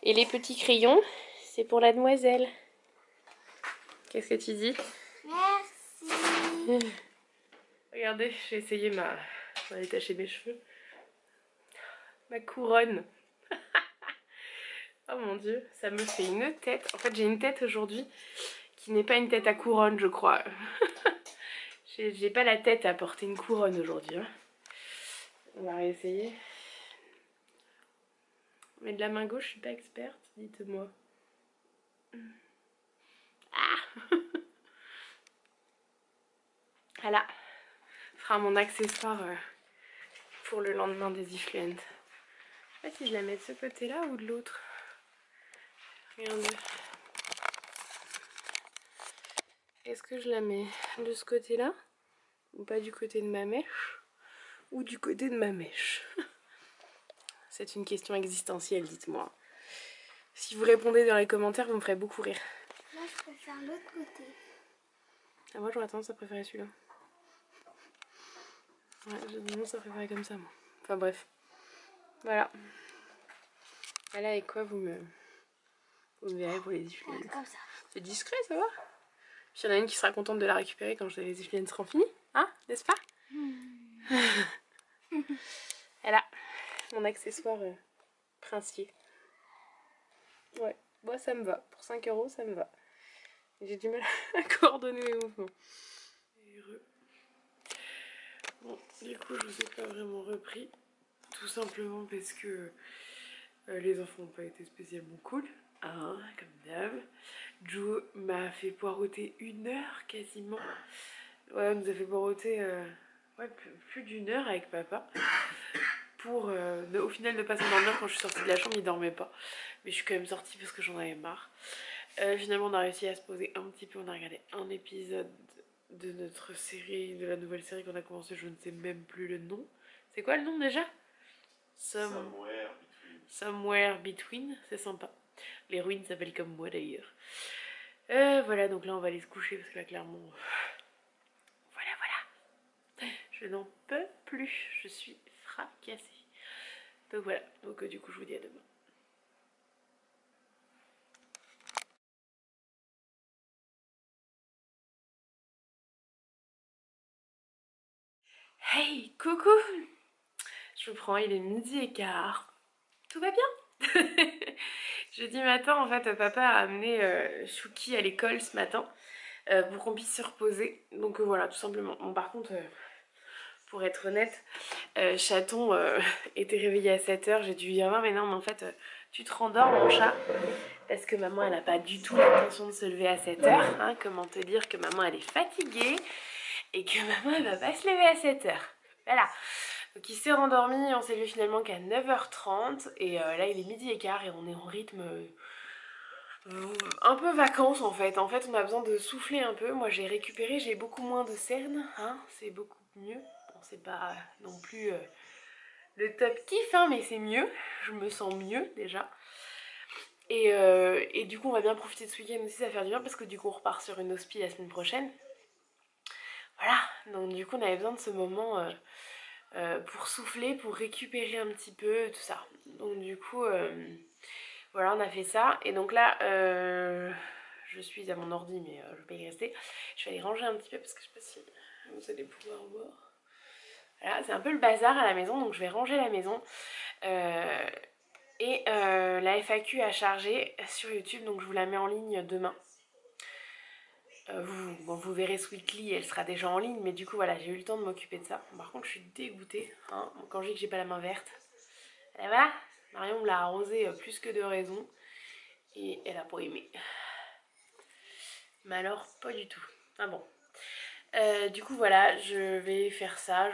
Et les petits crayons, c'est pour la demoiselle. Qu'est-ce que tu dis? Merci. Regardez, j'ai essayé on va détacher mes cheveux. Ma couronne. Oh mon dieu, ça me fait une tête. En fait, j'ai une tête aujourd'hui qui n'est pas une tête à couronne, je crois. J'ai pas la tête à porter une couronne aujourd'hui. Hein. On va réessayer. Mais de la main gauche, je suis pas experte, dites-moi. Ah. Voilà. Ce sera mon accessoire pour le lendemain des Ifluent. Je sais pas si je la mets de ce côté-là ou de l'autre. Regardez. Est-ce que je la mets de ce côté-là? Ou pas du côté de ma mèche? Ou du côté de ma mèche? C'est une question existentielle, dites-moi. Si vous répondez dans les commentaires, vous me ferez beaucoup rire. Moi, je préfère l'autre côté. Ah, moi, j'aurais tendance à préférer celui-là. Ouais, j'ai tendance à préférer comme ça, moi. Enfin, bref. Voilà. Voilà avec quoi vous me verrez pour les Ifluent. Comme ça. C'est discret, ça va? Puis il y en a une qui sera contente de la récupérer quand les Ifluent seront finis. Hein? N'est-ce pas? Voilà. Mon accessoire princier. Ouais. Moi, ça me va. Pour 5 €, ça me va. J'ai du mal à coordonner mes mouvements. Bon, du coup, je vous ai pas vraiment repris. Tout simplement parce que les enfants n'ont pas été spécialement cool. Hein, comme d'hab. Joe m'a fait poireauter 1 heure quasiment. Ouais, elle nous a fait poireauter ouais, plus d'1 heure avec papa. Pour au final ne pas s'endormir. Quand je suis sortie de la chambre, il dormait pas. Mais je suis quand même sortie parce que j'en avais marre. Finalement, on a réussi à se poser un petit peu. On a regardé un épisode de notre série, de la nouvelle série qu'on a commencé. Je ne sais même plus le nom. C'est quoi le nom déjà? Somewhere Between. C'est sympa. L'héroïne s'appelle comme moi d'ailleurs. Voilà, donc là on va aller se coucher parce que là clairement... Voilà. Je n'en peux plus. Je suis fracassée. Donc voilà. Donc du coup je vous dis à demain. Hey, coucou! Je vous prends, il est 12h15. Tout va bien? Jeudi matin, en fait, papa a amené Chouki à l'école ce matin pour qu'on puisse se reposer. Donc voilà, tout simplement. Bon, par contre, pour être honnête, Chaton était réveillé à 7h. J'ai dû lui dire, non, mais non, mais en fait, tu te rendors, mon chat. Parce que maman, elle n'a pas du tout l'intention de se lever à 7h. Hein, comment te dire que maman, elle est fatiguée et que maman, elle va pas se lever à 7h. Voilà. Donc il s'est rendormi, on s'est levé finalement qu'à 9h30 et là il est 12h15 et on est en rythme un peu vacances en fait. En fait on a besoin de souffler un peu. Moi j'ai récupéré, j'ai beaucoup moins de cernes, hein, c'est beaucoup mieux. Bon c'est pas non plus le top kiff hein, mais c'est mieux, je me sens mieux déjà. Et du coup on va bien profiter de ce week-end aussi, ça va faire du bien parce que du coup on repart sur une hospi la semaine prochaine. Voilà, donc du coup on avait besoin de ce moment... pour souffler, pour récupérer un petit peu, tout ça. Donc du coup, voilà, on a fait ça. Et donc là, je suis à mon ordi, mais je vais pas y rester. Je vais aller ranger un petit peu parce que je sais pas si vous allez pouvoir voir. Voilà, c'est un peu le bazar à la maison, donc je vais ranger la maison. La FAQ a chargé sur YouTube, donc je vous la mets en ligne demain. Vous verrez ce weekly, elle sera déjà en ligne, mais du coup voilà, j'ai eu le temps de m'occuper de ça. Par contre je suis dégoûtée, hein, quand je dis que j'ai pas la main verte. Et voilà, Marion me l'a arrosée plus que de raison, et elle a pas aimé. Mais alors, pas du tout. Ah bon. Du coup voilà, je vais faire ça,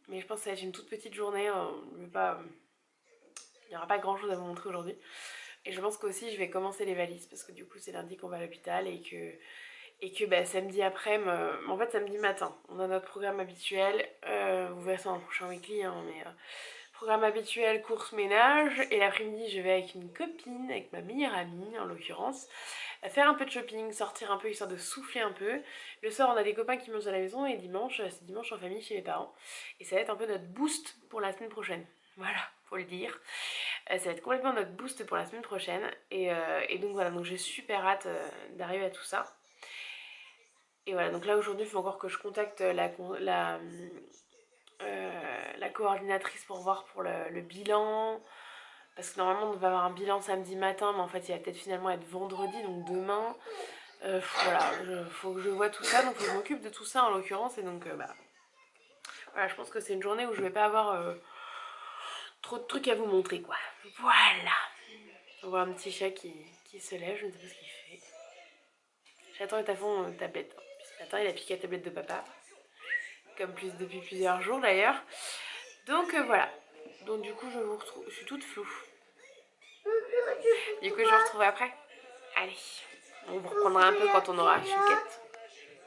mais je pense que ça va être une toute petite journée, je vais pas... il n'y aura pas grand chose à vous montrer aujourd'hui. Et je pense qu'aussi je vais commencer les valises, parce que du coup c'est lundi qu'on va à l'hôpital et que bah, samedi après, en fait samedi matin, on a notre programme habituel, vous verrez ça dans le prochain weekly, hein, mais Programme habituel, course, ménage. Et l'après-midi, je vais avec une copine, avec ma meilleure amie en l'occurrence, faire un peu de shopping, sortir un peu histoire de souffler un peu. Le soir, on a des copains qui mangent à la maison et dimanche, c'est dimanche en famille chez mes parents. Et ça va être un peu notre boost pour la semaine prochaine. Voilà, faut le dire. Ça va être complètement notre boost pour la semaine prochaine. Et donc voilà, donc j'ai super hâte d'arriver à tout ça. Et voilà, donc là aujourd'hui, il faut encore que je contacte la coordinatrice pour voir pour le bilan. Parce que normalement, on va avoir un bilan samedi matin, mais en fait, il va peut-être finalement être vendredi, donc demain. Voilà, faut que je vois tout ça, donc faut que je m'occupe de tout ça en l'occurrence. Et donc, voilà, je pense que c'est une journée où je vais pas avoir trop de trucs à vous montrer, quoi. Voilà. On voit un petit chat qui se lève, je ne sais pas ce qu'il fait. J'attends est à fond tablette. Attends, il a piqué la tablette de papa. Comme depuis plusieurs jours d'ailleurs. Donc voilà. Donc du coup, je vous retrouve. Je suis toute floue. Du coup, je vous retrouve après. Allez. On vous reprendra un peu quand on aura chouquette.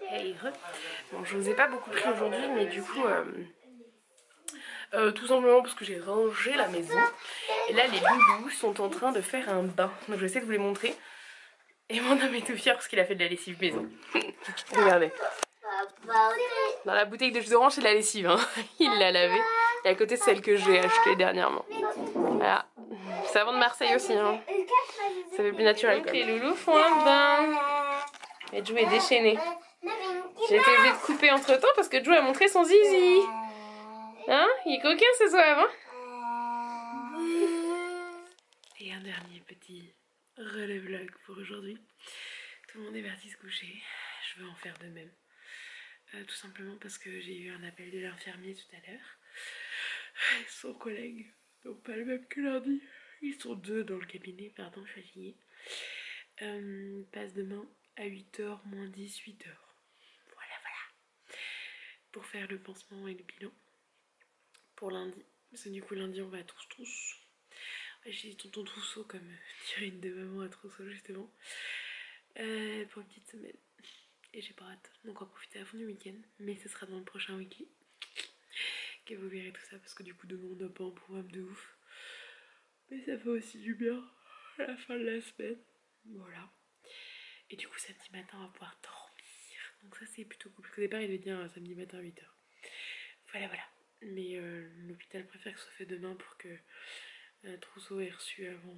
Hey, bon, je vous ai pas beaucoup pris aujourd'hui, mais du coup, tout simplement parce que j'ai rangé la maison. Et là, les loulous sont en train de faire un bain. Donc, je vais essayer de vous les montrer. Et mon homme est tout fier parce qu'il a fait de la lessive maison. Regardez. Dans la bouteille de jus d'orange, c'est de la lessive. Hein. Il l'a lavée. Et à côté, c'est celle que j'ai achetée dernièrement. Voilà. C'est avant de Marseille aussi. Hein. Ça fait plus naturel. Donc, les loulous font un bain. Et Jou est déchaîné. J'ai été obligée de couper entre temps parce que Jou a montré son zizi. Hein? Il est coquin ce soir, hein? Et un dernier petit relais vlog pour aujourd'hui. Tout le monde est parti se coucher. Je veux en faire de même. Tout simplement parce que j'ai eu un appel de l'infirmier tout à l'heure. Son collègue, donc pas le même que lundi. Ils sont deux dans le cabinet, pardon, je suis fatiguée. Passe demain à 8h, moins 10, 8h. Voilà. Pour faire le pansement et le bilan. Pour lundi. Parce que du coup, lundi, on va à Trousse. J'ai dit tonton Trousseau comme dirait une de maman à Trousseau, justement. Pour une petite semaine. Et j'ai pas hâte. Donc on va profiter à fond du week-end. Mais ce sera dans le prochain week-end que vous verrez tout ça. Parce que du coup, demain, on n'a pas un programme de ouf. Mais ça fait aussi du bien à la fin de la semaine. Voilà. Et du coup, samedi matin, on va pouvoir dormir. Donc ça, c'est plutôt cool. Parce qu'au départ, il devait dire samedi matin à 8h. Voilà. Mais l'hôpital préfère que ce soit fait demain pour que Trousseau ait reçu avant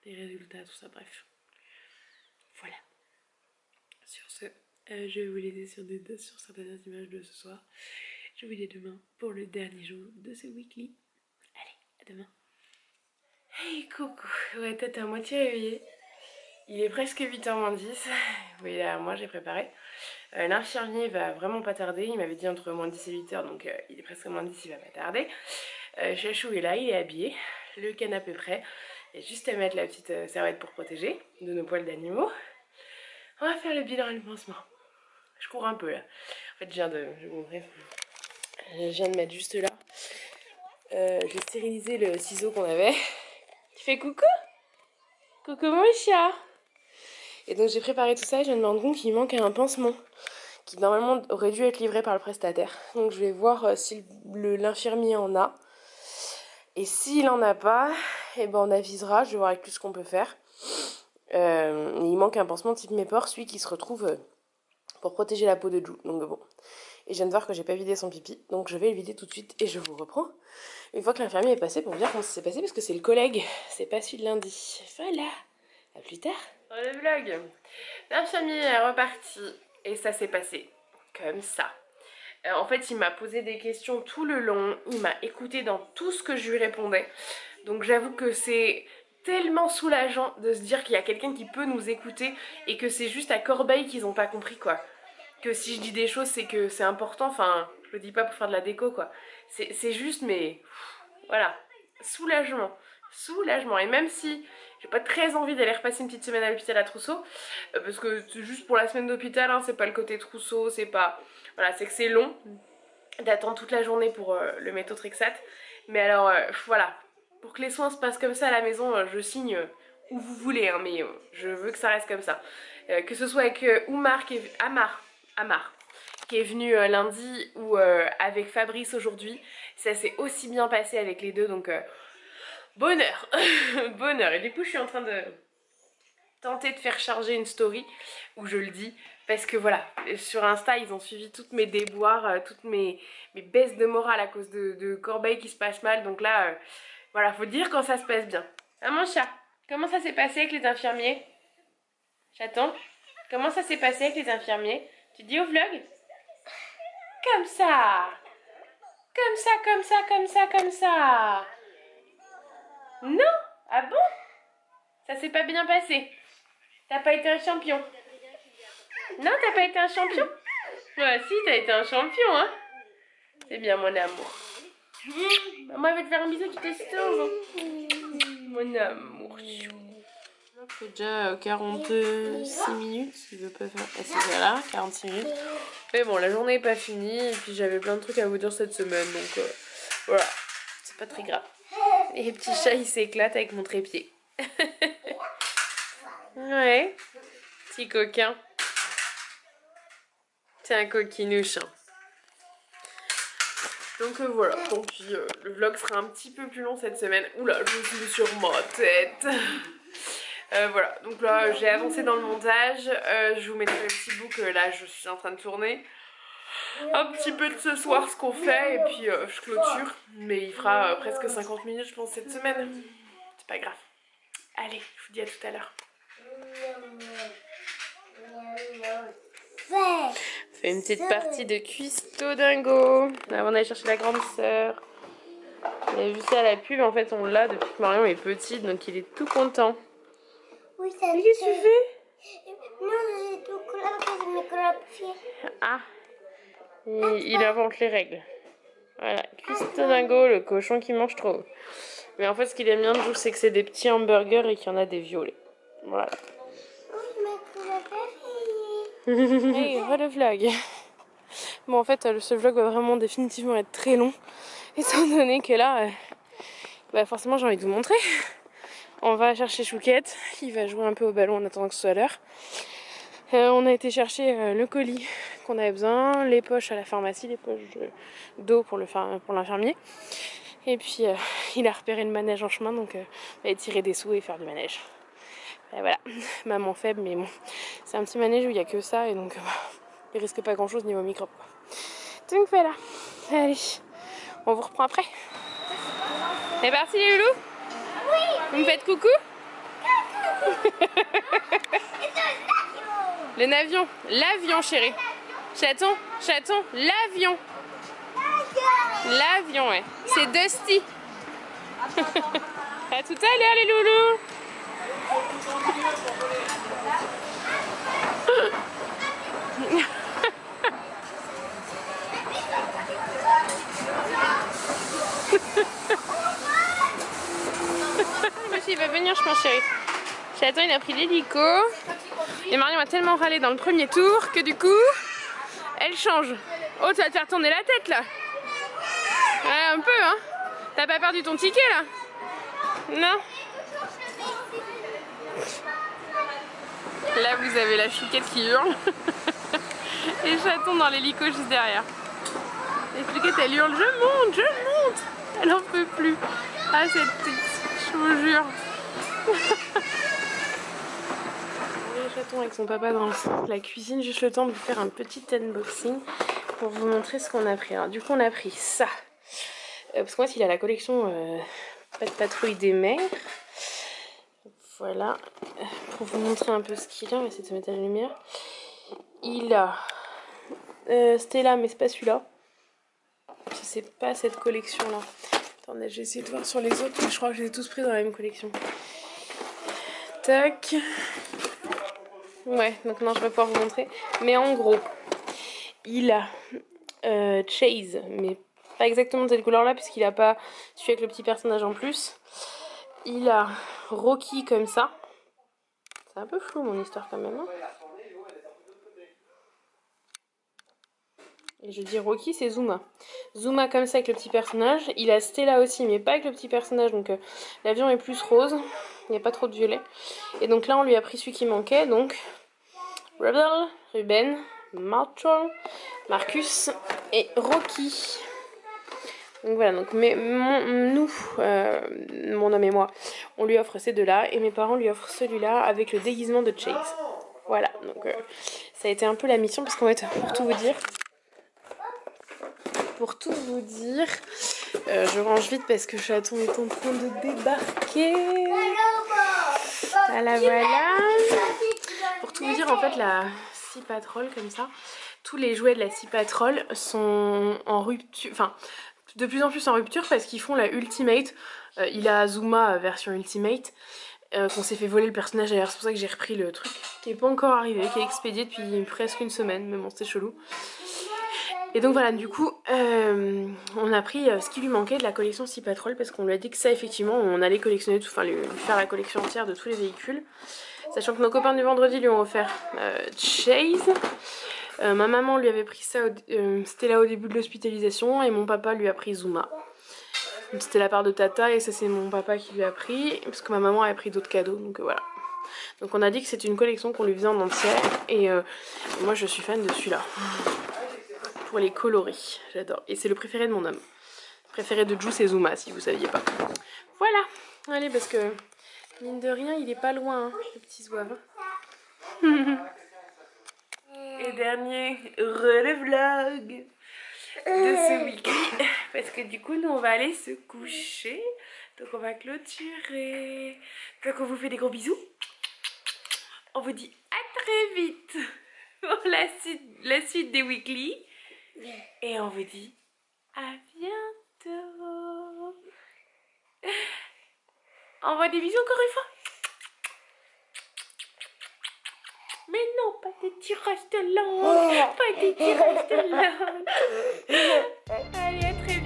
les résultats, tout ça. Bref. Voilà. Sur ce, je vais vous laisser sur certaines images de ce soir. Je vous dis à demain pour le dernier jour de ce weekly. Allez, à demain. Hey, coucou. Ouais, tête à moitié réveillée. Il est presque 8h moins 10. Vous voyez derrière moi, j'ai préparé. L'infirmier va vraiment pas tarder. Il m'avait dit entre moins 10 et 8h, donc il est presque moins 10, il va pas tarder. Chachou est là, il est habillé. Le canapé prêt. Il y a juste à mettre la petite serviette pour protéger de nos poils d'animaux. On va faire le bilan et le pansement. Je cours un peu là. En fait, je vais vous montrer. Je viens de mettre juste là. J'ai stérilisé le ciseau qu'on avait. Tu fais coucou? Coucou mon chat. Et donc j'ai préparé tout ça et je viens de me rendre compte qu'il manque un pansement qui normalement aurait dû être livré par le prestataire. Donc je vais voir si l'infirmier en a. Et s'il en a pas, eh ben on avisera. Je vais voir avec lui ce qu'on peut faire. Il manque un pansement type Mépor, celui qui se retrouve pour protéger la peau de Jou. Donc bon. Et je viens de voir que j'ai pas vidé son pipi. Donc je vais le vider tout de suite et je vous reprends une fois que l'infirmier est passé pour vous dire comment ça s'est passé. Parce que c'est le collègue, c'est pas celui de lundi. Voilà. À plus tard. Dans le vlog, l'infirmier est reparti et ça s'est passé comme ça. En fait, il m'a posé des questions tout le long. Il m'a écouté dans tout ce que je lui répondais. Donc j'avoue que c'est tellement soulageant de se dire qu'il y a quelqu'un qui peut nous écouter et que c'est juste à Corbeil qu'ils n'ont pas compris, quoi. Que si je dis des choses, c'est que c'est important. Enfin, je le dis pas pour faire de la déco, quoi. C'est juste, mais voilà, soulagement. Et même si j'ai pas très envie d'aller repasser une petite semaine à l'hôpital à Trousseau, parce que c'est juste pour la semaine d'hôpital, hein, c'est pas le côté Trousseau, c'est pas... Voilà, c'est que c'est long d'attendre toute la journée pour le méthotrexate. Mais alors, voilà, pour que les soins se passent comme ça à la maison, je signe où vous voulez, hein, mais je veux que ça reste comme ça. Que ce soit avec Oumar, Amar, qui est venu lundi, ou avec Fabrice aujourd'hui. Ça s'est aussi bien passé avec les deux, donc bonheur. Bonheur. Et du coup je suis en train de tenter de faire charger une story où je le dis. Parce que voilà, sur Insta ils ont suivi toutes mes déboires, toutes mes baisses de morale à cause de Corbeil qui se passe mal. Donc là, voilà, faut dire quand ça se passe bien. Ah mon chat, comment ça s'est passé avec les infirmiers? Chaton, comment ça s'est passé avec les infirmiers? Tu dis au vlog? Comme ça. Comme ça, comme ça, comme ça, comme ça. Non? Ah bon? Ça s'est pas bien passé? T'as pas été un champion? Non, t'as pas été un champion? Ouais, si, t'as été un champion, hein? C'est bien, mon amour. Maman, elle va te faire un bisou qui t'estompe. Mon amour. Ça fait déjà 46 minutes. Il veut pas faire. Ah, c'est voilà, 46 minutes. Mais bon, la journée est pas finie. Et puis j'avais plein de trucs à vous dire cette semaine. Donc voilà, c'est pas très grave. Et les petits chats, ils s'éclatent avec mon trépied. Ouais, petit coquin. C'est un coquinouche. Hein. Donc voilà, tant pis, le vlog sera un petit peu plus long cette semaine. Oula, je suis sur ma tête. Voilà, donc là j'ai avancé dans le montage. Je vous mettrai le petit bout que là je suis en train de tourner. Un petit peu de ce soir ce qu'on fait et puis je clôture. Mais il fera presque 50 minutes je pense cette semaine. C'est pas grave. Allez, je vous dis à tout à l'heure. Fait une petite partie de cuistot dingo. Avant d'aller chercher la grande sœur. Vous avez vu ça à la pub, en fait on l'a depuis que Marion est petite, donc il est tout content. Oui, ça. Mais qu'est-ce que tu fais? Non, j'ai tout collé. Ah, il invente les règles. Voilà, cuistot dingo, le cochon qui mange trop. Mais en fait ce qu'il aime bien de jouer, c'est que c'est des petits hamburgers et qu'il y en a des violets. Voilà. Hey, voilà le vlog. Bon en fait ce vlog va vraiment définitivement être très long. Étant donné que là, bah forcément j'ai envie de vous montrer. On va chercher Chouquette, qui va jouer un peu au ballon en attendant que ce soit l'heure. On a été chercher le colis qu'on avait besoin, les poches à la pharmacie, les poches d'eau pour l'infirmier. Et puis il a repéré le manège en chemin, donc on va aller tirer des sous et faire du manège. Et voilà, maman faible, mais bon, c'est un petit manège où il n'y a que ça, et donc il risque pas grand chose niveau microbe. Donc voilà, allez, on vous reprend après. C'est parti les loulous? Oui. Vous me faites coucou? Le navion, l'avion chérie. Chaton, chaton, l'avion. L'avion, ouais. C'est Dusty. À tout à l'heure les loulous. Il va venir, je pense, chérie. Chaton, il a pris l'hélico. Et Marion a tellement râlé dans le premier tour que du coup, elle change. Oh, tu vas te faire tourner la tête là. Ouais, un peu, hein. T'as pas perdu ton ticket là? Non. Là, vous avez la Chouquette qui hurle. Et Chaton dans l'hélico juste derrière. Et Chouquette, elle hurle, je monte, je monte. Elle en peut plus. Ah, cette petite, je vous jure. Chaton avec son papa dans la cuisine, juste le temps de vous faire un petit unboxing pour vous montrer ce qu'on a pris. Alors du coup on a pris ça, parce que moi il a la collection Pas de patrouille des mers. Voilà, pour vous montrer un peu ce qu'il a, on va essayer de se mettre à la lumière. Il a Stella, mais c'est pas celui-là. C'est pas cette collection là. Attendez, j'ai essayé de voir sur les autres, mais je crois que je les ai tous pris dans la même collection. Tac. Ouais, donc non, je vais pouvoir vous montrer. Mais en gros, il a Chase, mais pas exactement de cette couleur-là, puisqu'il a pas celui avec le petit personnage en plus. Il a Rocky comme ça. C'est un peu flou mon histoire quand même. Hein, et je dis Rocky, c'est Zuma. Zuma comme ça avec le petit personnage. Il a Stella aussi, mais pas avec le petit personnage. Donc l'avion est plus rose. Il n'y a pas trop de violet. Et donc là, on lui a pris celui qui manquait. Donc Rebel, Ruben, Marshall, Marcus et Rocky. Donc voilà, donc nous, mon homme et moi, on lui offre ces deux-là et mes parents lui offrent celui-là avec le déguisement de Chase. Voilà, donc ça a été un peu la mission parce qu'en fait, pour tout vous dire, je range vite parce que Chaton est en train de débarquer. Voilà. Pour tout vous dire, en fait, la Sea Patrol comme ça, tous les jouets de la Sea Patrol sont en rupture, enfin de plus en plus en rupture parce qu'ils font la Ultimate. Il a Azuma version Ultimate, qu'on s'est fait voler le personnage d'ailleurs, c'est pour ça que j'ai repris le truc, qui est pas encore arrivé, qui est expédié depuis presque une semaine, mais bon c'était chelou. Et donc voilà, du coup, on a pris ce qui lui manquait de la collection Sea Patrol parce qu'on lui a dit que ça effectivement on allait collectionner tout, enfin lui faire la collection entière de tous les véhicules. Sachant que nos copains du vendredi lui ont offert Chase. Ma maman lui avait pris ça, c'était là au début de l'hospitalisation, et mon papa lui a pris Zuma. C'était la part de Tata et ça c'est mon papa qui lui a pris, parce que ma maman avait pris d'autres cadeaux, donc voilà. Donc on a dit que c'était une collection qu'on lui faisait en entière, et moi je suis fan de celui-là. Pour les coloris, j'adore. Et c'est le préféré de mon homme. Le préféré de Juice et Zuma, si vous saviez pas. Voilà, allez, parce que mine de rien, il est pas loin, hein, le petit zouave. Et dernier vlog de ce week-end, parce que du coup nous on va aller se coucher, donc on va clôturer. Donc on vous fait des gros bisous, on vous dit à très vite pour la suite des weekly, et on vous dit à bientôt. Envoie des bisous encore une fois. Mais non, pas des tirages de langue. Pas des tirages de langue. Allez, à très vite.